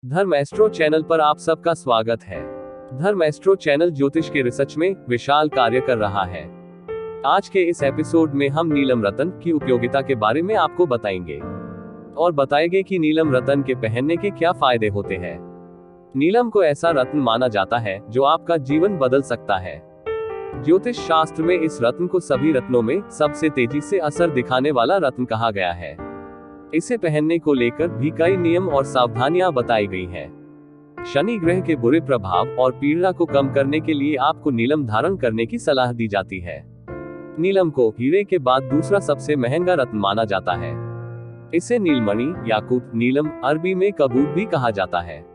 धर्म astro channel पर आप सबका स्वागत है। धर्म एस्ट्रो चैनल ज्योतिष के रिसर्च में विशाल कार्य कर रहा है। आज के इस एपिसोड में हम नीलम रतन की उपयोगिता के बारे में आपको बताएंगे और बताएंगे कि नीलम रतन के पहनने के क्या फायदे होते हैं। नीलम को ऐसा रत्न माना जाता है जो आपका जीवन बदल सकता है। ज्योतिष शास्त्र में इस रत्न को सभी रत्नों में सबसे तेजी से असर दिखाने वाला रत्न कहा गया है। इसे पहनने को लेकर भी कई नियम और सावधानियां बताई गई हैं। शनि ग्रह के बुरे प्रभाव और पीड़ा को कम करने के लिए आपको नीलम धारण करने की सलाह दी जाती है। नीलम को हीरे के बाद दूसरा सबसे महंगा रत्न माना जाता है। इसे नीलमणि, याकूत, नीलम, अरबी में कबूत भी कहा जाता है।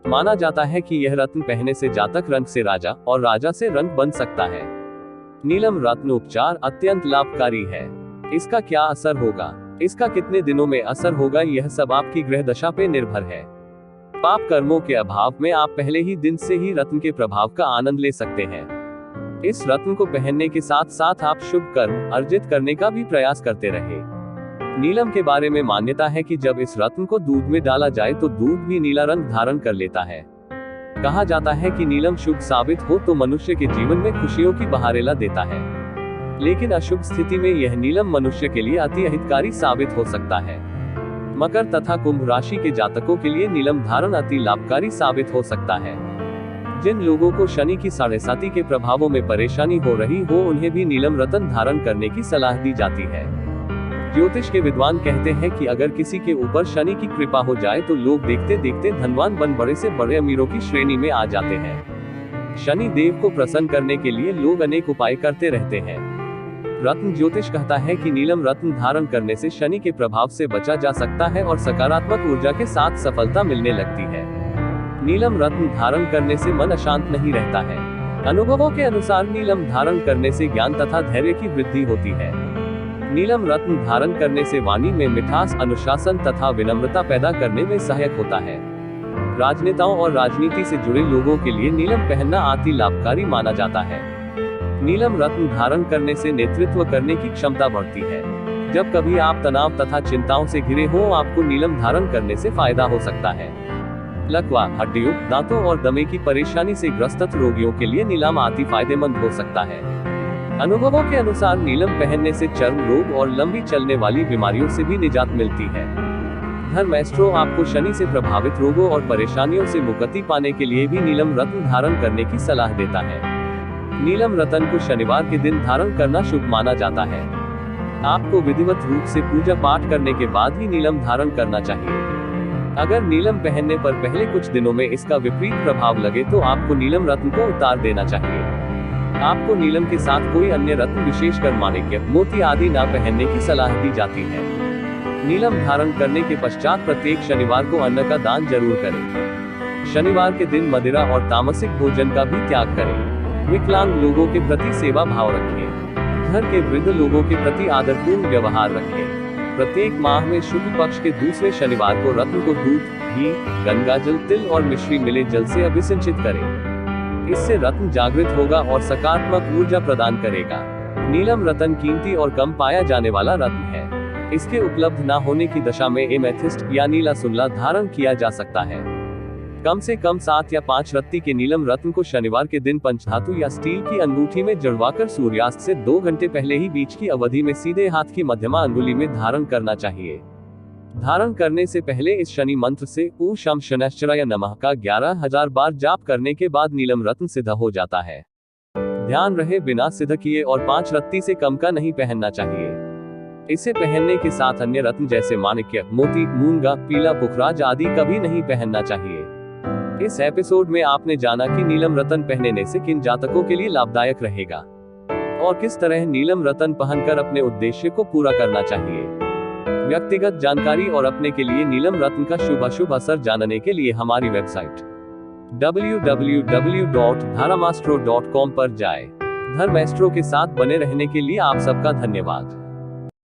माना जाता है कि यह रत्न पहनने से जातक रंग से राजा और राजा से रंग बन सकता है। नीलम रत्न उपचार अत्यंत लाभकारी है। इसका क्या असर होगा, इसका कितने दिनों में असर होगा, यह सब आपकी ग्रह दशा पे निर्भर है। पाप कर्मों के अभाव में आप पहले ही दिन से ही रत्न के प्रभाव का आनंद ले सकते हैं। इस रत्न को पहनने के साथ साथ आप शुभ कर्म अर्जित करने का भी प्रयास करते रहे। नीलम के बारे में मान्यता है कि जब इस रत्न को दूध में डाला जाए तो दूध भी नीला रंग धारण कर लेता है। कहा जाता है कि नीलम शुभ साबित हो तो मनुष्य के जीवन में खुशियों की बहारें ला देता है, लेकिन अशुभ स्थिति में यह नीलम मनुष्य के लिए अति अहितकारी साबित हो सकता है। मकर तथा कुंभ राशि के जातकों के लिए नीलम धारण अति लाभकारी साबित हो सकता है। जिन लोगों को शनि की 7.5 के प्रभावों में परेशानी हो रही हो उन्हें भी नीलम रत्न धारण करने की सलाह दी जाती है। ज्योतिष के विद्वान कहते हैं कि अगर किसी के ऊपर शनि की कृपा हो जाए तो लोग देखते देखते धनवान बन बड़े से बड़े अमीरों की श्रेणी में आ जाते हैं। शनि देव को प्रसन्न करने के लिए लोग अनेक उपाय करते रहते हैं। रत्न ज्योतिष कहता है कि नीलम रत्न धारण करने से शनि के प्रभाव से बचा जा सकता है और सकारात्मक ऊर्जा के साथ सफलता मिलने लगती है। नीलम रत्न धारण करने से मन अशांत नहीं रहता है। अनुभवों के अनुसार नीलम धारण करने से ज्ञान तथा धैर्य की वृद्धि होती है। नीलम रत्न धारण करने से वाणी में मिठास, अनुशासन तथा विनम्रता पैदा करने में सहायक होता है। राजनेताओं और राजनीति से जुड़े लोगों के लिए नीलम पहनना अति लाभकारी माना जाता है। नीलम रत्न धारण करने से नेतृत्व करने की क्षमता बढ़ती है। जब कभी आप तनाव तथा चिंताओं से घिरे हो आपको नीलम धारण करने से फायदा हो सकता है। लकवा, हड्डियों, दांतों और दमे की परेशानी से ग्रस्त रोगियों के लिए नीलम अति फायदेमंद हो सकता है। अनुभवों के अनुसार नीलम पहनने से चर्म रोग और लंबी चलने वाली बीमारियों से भी निजात मिलती है। धर्म एस्ट्रो आपको शनि से प्रभावित रोगों और परेशानियों से मुक्ति पाने के लिए भी नीलम रत्न धारण करने की सलाह देता है। नीलम रत्न को शनिवार के दिन धारण करना शुभ माना जाता है। आपको विधिवत रूप से पूजा पाठ करने के बाद ही नीलम धारण करना चाहिए। अगर नीलम पहनने पर पहले कुछ दिनों में इसका विपरीत प्रभाव लगे तो आपको नीलम रत्न को उतार देना चाहिए। आपको नीलम के साथ कोई अन्य रत्न विशेषकर माणिक्य, मोती आदि ना पहनने की सलाह दी जाती है। नीलम धारण करने के पश्चात प्रत्येक शनिवार को अन्न का दान जरूर करें। शनिवार के दिन मदिरा और तामसिक भोजन का भी त्याग करें। विकलांग लोगों के प्रति सेवा भाव रखें। घर के वृद्ध लोगों के प्रति आदरपूर्ण व्यवहार रखें। प्रत्येक माह में शुक्ल पक्ष के दूसरे शनिवार को रत्न को दूध, घी, गंगाजल, तिल और मिश्री मिले जल से अभिसिंचित करें। इससे रत्न जागृत होगा और सकारात्मक ऊर्जा प्रदान करेगा। नीलम रत्न कीमती और कम पाया जाने वाला रत्न है। इसके उपलब्ध न होने की दशा में एमेथिस्ट या नीला सुनला धारण किया जा सकता है। कम से कम 7 या 5 रत्ती के नीलम रत्न को शनिवार के दिन पंचधातु या स्टील की अंगूठी में जड़वाकर सूर्यास्त से 2 घंटे पहले ही बीच की अवधि में सीधे हाथ की मध्यमा अंगुली में धारण करना चाहिए। धारण करने से पहले इस शनि मंत्र से ऊ शम शनैश्चराय नमः का 11,000 बार जाप करने के बाद नीलम रत्न सिद्ध हो जाता है। ध्यान रहे बिना सिद्ध किए और 5 रत्ती से कम का नहीं पहनना चाहिए। इसे पहनने के साथ अन्य रत्न जैसे माणिक्य, मोती, मूंगा, पीला पुखराज आदि कभी नहीं पहनना चाहिए। इस एपिसोड में आपने जाना कि नीलम रत्न पहनने से किन जातकों के लिए लाभदायक रहेगा और किस तरह नीलम रत्न पहनकर अपने उद्देश्य को पूरा करना चाहिए। व्यक्तिगत जानकारी और अपने के लिए नीलम रत्न का शुभ अशुभ असर जानने के लिए हमारी वेबसाइट www.dharamastro.com पर जाएं। धर्म एस्ट्रो के साथ बने रहने के लिए आप सबका धन्यवाद।